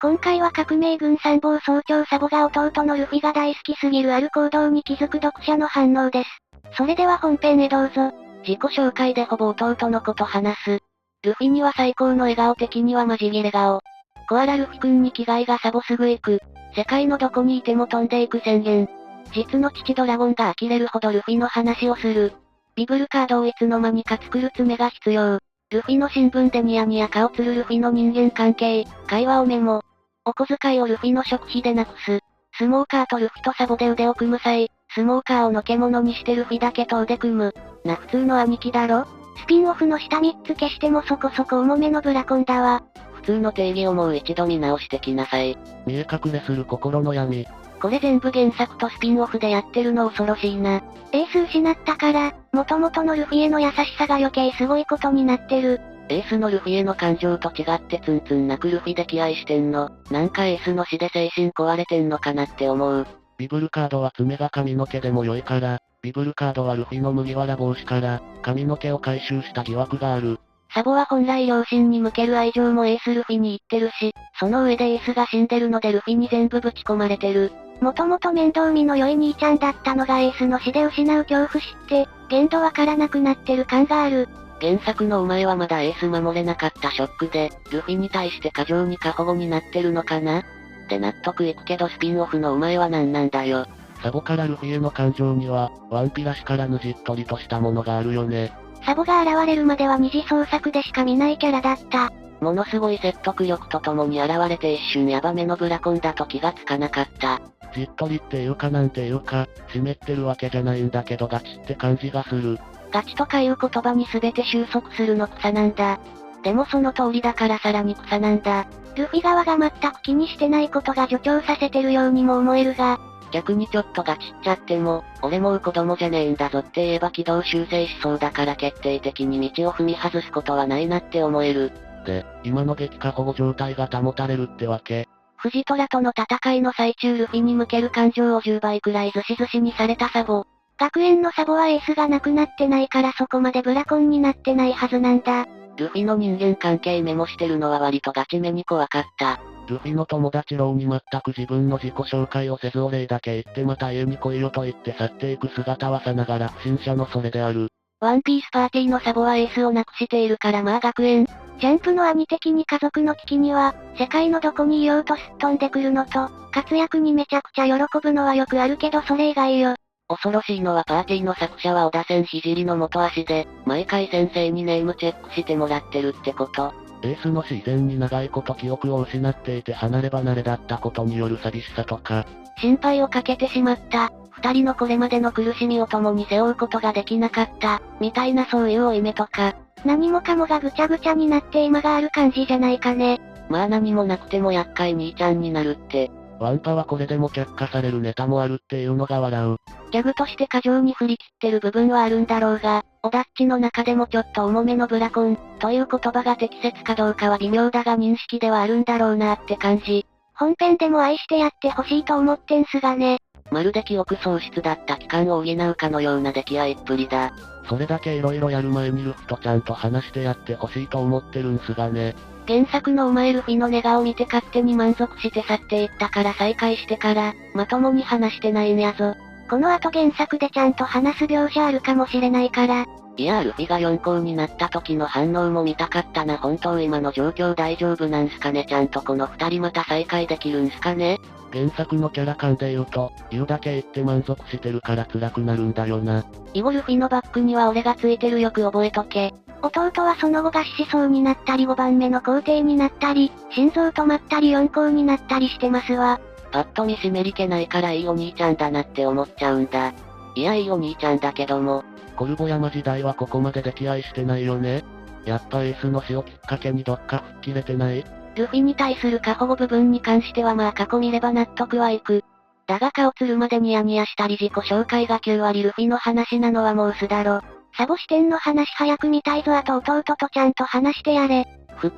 今回は革命軍参謀総長サボが弟のルフィが大好きすぎるある行動に気づく読者の反応です。それでは本編へどうぞ。自己紹介でほぼ弟のこと話す。ルフィには最高の笑顔的にはマジギレ顔。コアラルフィ君に危害がサボすぐ行く。世界のどこにいても飛んでいく宣言。実の父ドラゴンが呆れるほどルフィの話をする。ビブルカードをいつの間にか作る爪が必要。ルフィの新聞でニヤニヤ顔つるルフィの人間関係、会話をメモ。お小遣いをルフィの食費でなくす。スモーカーとルフィとサボで腕を組む際、スモーカーをのけものにしてルフィだけと腕組む。普通の兄貴だろ？スピンオフの下3つ消してもそこそこ重めのブラコンだわ。普通の定義をもう一度見直してきなさい。見え隠れする心の闇。これ全部原作とスピンオフでやってるの恐ろしいな。エース失ったから、元々のルフィへの優しさが余計すごいことになってる。エースのルフィへの感情と違ってツンツン泣くルフィ溺愛してんの。なんかエースの死で精神壊れてんのかなって思う。ビブルカードは爪が髪の毛でも良いから、ビブルカードはルフィの麦わら帽子から、髪の毛を回収した疑惑がある。サボは本来両親に向ける愛情もエースルフィに言ってるし、その上でエースが死んでるのでルフィに全部ぶち込まれてる。もともと面倒見の良い兄ちゃんだったのがエースの死で失う恐怖知って、限度わからなくなってる感がある。原作のお前はまだエース守れなかったショックで、ルフィに対して過剰に過保護になってるのかなって納得いくけどスピンオフのお前は何なんだよ。サボからルフィへの感情には、ワンピらしからぬじっとりとしたものがあるよね。サボが現れるまでは二次創作でしか見ないキャラだった。ものすごい説得力とともに現れて一瞬ヤバめのブラコンだと気がつかなかった。じっとりっていうかなんていうか、湿ってるわけじゃないんだけどガチって感じがする。ガチとかいう言葉に全て収束するの草なんだ。でもその通りだからさらに草なんだ。ルフィ側が全く気にしてないことが助長させてるようにも思えるが、逆にちょっとガチっちゃっても、俺もう子供じゃねえんだぞって言えば軌道修正しそうだから決定的に道を踏み外すことはないなって思える。で、今の激化保護状態が保たれるってわけ。フジトラとの戦いの最中ルフィに向ける感情を10倍くらいずしずしにされたサボ。学園のサボはエースがなくなってないからそこまでブラコンになってないはずなんだ。ルフィの人間関係メモしてるのは割とガチめに怖かった。ルフィの友達ローに全く自分の自己紹介をせずお礼だけ言ってまた家に来いよと言って去っていく姿はさながら不審者のそれである。ワンピースパーティーのサボはエースをなくしているからまあ学園。ジャンプの兄的に家族の危機には、世界のどこにいようとすっ飛んでくるのと、活躍にめちゃくちゃ喜ぶのはよくあるけどそれ以外よ。恐ろしいのはパーティーの作者は小田先ひじりの元足で、毎回先生にネームチェックしてもらってるってこと。エースの死以前に長いこと記憶を失っていて離れ離れだったことによる寂しさとか、心配をかけてしまった、二人のこれまでの苦しみを共に背負うことができなかった、みたいなそういう負い目とか。何もかもがぐちゃぐちゃになって今がある感じじゃないかね。まあ何もなくても厄介兄ちゃんになるって。ワンパはこれでも却下されるネタもあるっていうのが笑う。ギャグとして過剰に振り切ってる部分はあるんだろうが、オダッチの中でもちょっと重めのブラコン、という言葉が適切かどうかは微妙だが認識ではあるんだろうなって感じ。本編でも愛してやってほしいと思ってんすがね。まるで記憶喪失だった期間を補うかのような出来合いっぷりだ。それだけ色々やる前にルフィとちゃんと話してやってほしいと思ってるんすがね。原作のお前ルフィの寝顔見て勝手に満足して去っていったから再会してから、まともに話してないんやぞ。この後原作でちゃんと話す描写あるかもしれないから。いやルフィが4校になった時の反応も見たかったな。本当今の状況大丈夫なんすかね。ちゃんとこの二人また再会できるんすかね。原作のキャラ感で言うと、言うだけ言って満足してるから辛くなるんだよな。以後ルフィのバックには俺がついてるよく覚えとけ。弟はその後餓死しそうになったり5番目の皇帝になったり、心臓止まったり4校になったりしてますわ。パッと見湿り気ないからいいお兄ちゃんだなって思っちゃうんだ。いやいいお兄ちゃんだけども。コルボ山時代はここまで溺愛してないよね。やっぱエースの死をきっかけにどっか吹っ切れてない？ルフィに対する過保護部分に関してはまあ過去見れば納得はいく。だが顔つるまでニヤニヤしたり自己紹介が9割ルフィの話なのはもう素だろ。サボ視点の話早く見たいぞ。あと弟とちゃんと話してやれ。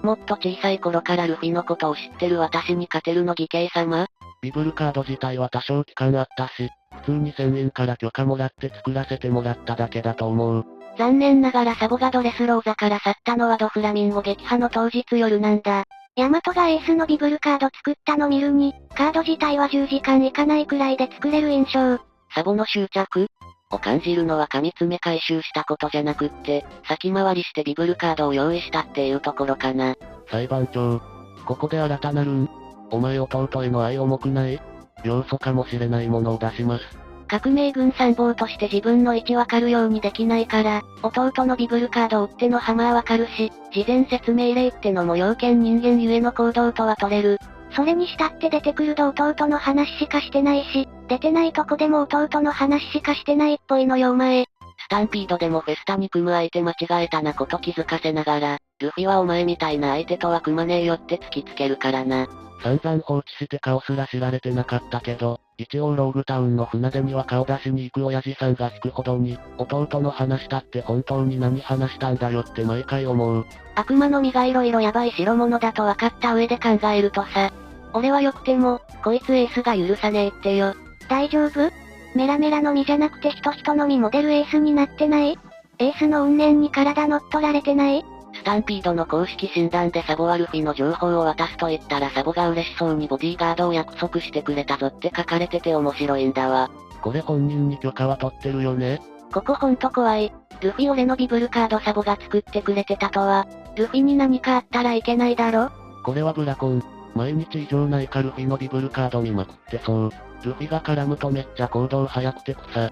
もっと小さい頃からルフィのことを知ってる私に勝てるの義兄様。ビブルカード自体は多少期間あったし、普通に1000円から許可もらって作らせてもらっただけだと思う。残念ながらサボがドレスローザから去ったのはドフラミンゴ撃破の当日夜なんだ。ヤマトがエースのビブルカード作ったの見るに、カード自体は10時間いかないくらいで作れる印象。サボの執着を感じるのは紙詰め回収したことじゃなくって、先回りしてビブルカードを用意したっていうところかな。裁判長。ここで新たなるん？お前弟への愛重くない？要素かもしれないものを出します。革命軍参謀として自分の位置わかるようにできないから、弟のビブルカードを売ってのハマはわかるし、事前説明例ってのも要件人間ゆえの行動とは取れる。それにしたって出てくると弟の話しかしてないし、出てないとこでも弟の話しかしてないっぽいのよお前。スタンピードでもフェスタに組む相手間違えたなこと気づかせながら、ルフィはお前みたいな相手とは組まねえよって突きつけるからな。散々放置して顔すら知られてなかったけど、一応ローグタウンの船出には顔出しに行く親父さんが引くほどに、弟の話したって本当に何話したんだよって毎回思う。悪魔の実が色々ヤバい代物だと分かった上で考えるとさ、俺は良くても、こいつエースが許さねえってよ。大丈夫？メラメラの実じゃなくて人の実モデルエースになってない？エースの怨念に体乗っ取られてない？スタンピードの公式診断でサボはルフィの情報を渡すと言ったらサボが嬉しそうにボディーガードを約束してくれたぞって書かれてて面白いんだわ。これ本人に許可は取ってるよね？ここほんと怖い。ルフィ俺のビブルカードサボが作ってくれてたとは。ルフィに何かあったらいけないだろ？これはブラコン。毎日異常ないかルフィのビブルカード見まくってそう。ルフィが絡むとめっちゃ行動早くて草。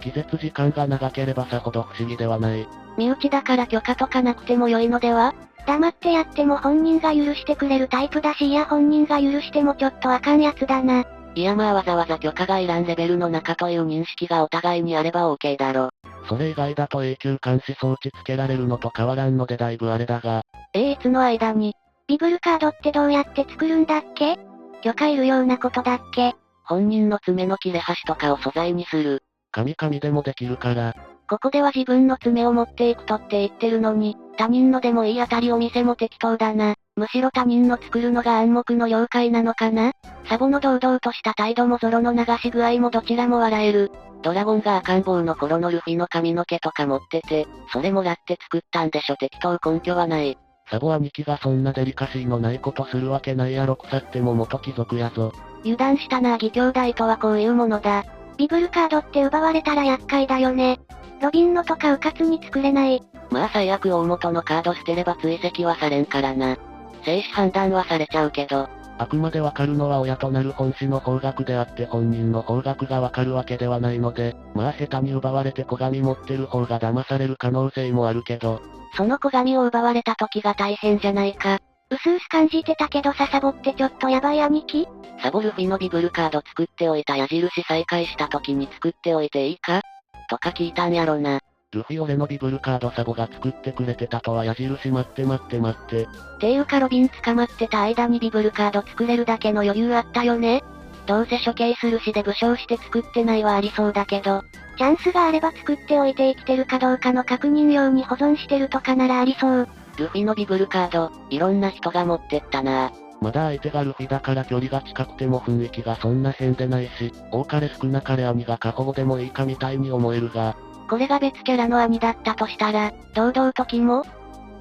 気絶時間が長ければさほど不思議ではない。身内だから許可とかなくても良いのでは？黙ってやっても本人が許してくれるタイプだしいや本人が許してもちょっとあかんやつだな。いやまあわざわざ許可がいらんレベルの中という認識がお互いにあれば OK だろ。それ以外だと永久監視装置つけられるのと変わらんのでだいぶあれだが。いつの間に、ビブルカードってどうやって作るんだっけ？許可いるようなことだっけ？本人の爪の切れ端とかを素材にする。紙でもできるから。ここでは自分の爪を持っていくとって言ってるのに、他人のでもいいあたりお店も適当だな。むしろ他人の作るのが暗黙の了解なのかな？サボの堂々とした態度もゾロの流し具合もどちらも笑える。ドラゴンが赤ん坊の頃のルフィの髪の毛とか持ってて、それもらって作ったんでしょ適当根拠はない。サボ兄貴がそんなデリカシーのないことするわけないやろ腐っても元貴族やぞ。油断したな義兄弟とはこういうものだ。ビブルカードって奪われたら厄介だよね。ロビンのとかうかつに作れない。まあ最悪大元のカード捨てれば追跡はされんからな。生死判断はされちゃうけど。あくまでわかるのは親となる本子の方角であって本人の方角がわかるわけではないので、まあ下手に奪われて小紙持ってる方が騙される可能性もあるけど。その小紙を奪われた時が大変じゃないか。うすうす感じてたけどさサボってちょっとやばい兄貴？サボルフィのビブルカード作っておいた矢印再開した時に作っておいていいかとか聞いたんやろな。ルフィ俺のビブルカードサボが作ってくれてたとは矢印待って。っていうかロビン捕まってた間にビブルカード作れるだけの余裕あったよね。どうせ処刑するしで武将して作ってないはありそうだけど、チャンスがあれば作っておいて生きてるかどうかの確認用に保存してるとかならありそう。ルフィのビブルカード、いろんな人が持ってったな。まだ相手がルフィだから距離が近くても雰囲気がそんな変でないし、多かれ少なかれ兄が過保護でもいいかみたいに思えるが。これが別キャラの兄だったとしたら、堂々と肝っ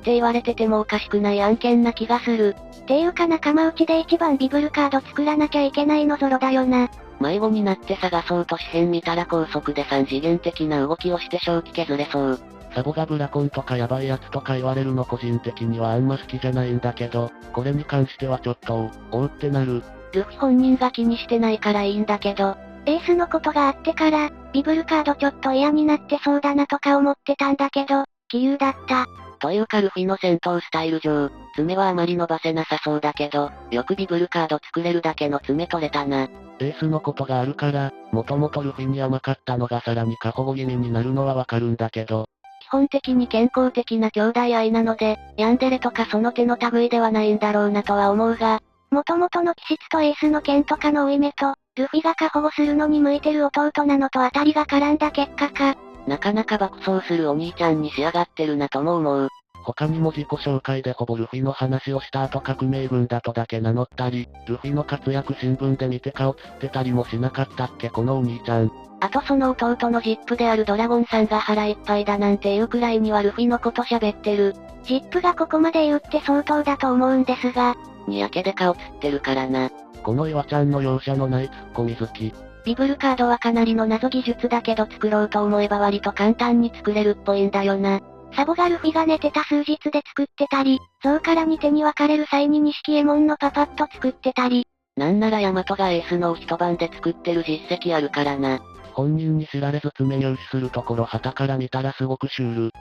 て言われててもおかしくない案件な気がする。っていうか仲間内で一番ビブルカード作らなきゃいけないのゾロだよな。迷子になって探そうと紙片見たら高速で3次元的な動きをして正気削れそう。サボがブラコンとかヤバいやつとか言われるの個人的にはあんま好きじゃないんだけど、これに関してはちょっとおうってなる。ルフィ本人が気にしてないからいいんだけど、エースのことがあってから、ビブルカードちょっと嫌になってそうだなとか思ってたんだけど、杞憂だった。というかルフィの戦闘スタイル上、爪はあまり伸ばせなさそうだけど、よくビブルカード作れるだけの爪取れたな。エースのことがあるから、もともとルフィに甘かったのがさらに過保護気味になるのはわかるんだけど、基本的に健康的な兄弟愛なので、ヤンデレとかその手の類ではないんだろうなとは思うが、元々の気質とエースの剣とかの負い目と、ルフィが過保護するのに向いてる弟なのと当たりが絡んだ結果か。なかなか爆走するお兄ちゃんに仕上がってるなとも思う。他にも自己紹介でほぼルフィの話をした後革命軍だとだけ名乗ったり、ルフィの活躍新聞で見て顔つってたりもしなかったっけこのお兄ちゃん。あとその弟のジップであるドラゴンさんが腹いっぱいだなんていうくらいにはルフィのこと喋ってる。ジップがここまで言って相当だと思うんですが、にやけで顔つってるからな。この岩ちゃんの容赦のないツッコミ好き。ビブルカードはかなりの謎技術だけど作ろうと思えば割と簡単に作れるっぽいんだよな。サボがルフィが寝てた数日で作ってたり、ゾウから2手に分かれる際に錦右衛門のパパッと作ってたり。なんならヤマトがエースのを一晩で作ってる実績あるからな。本人に知られず爪入手するところ旗から見たらすごくシュール。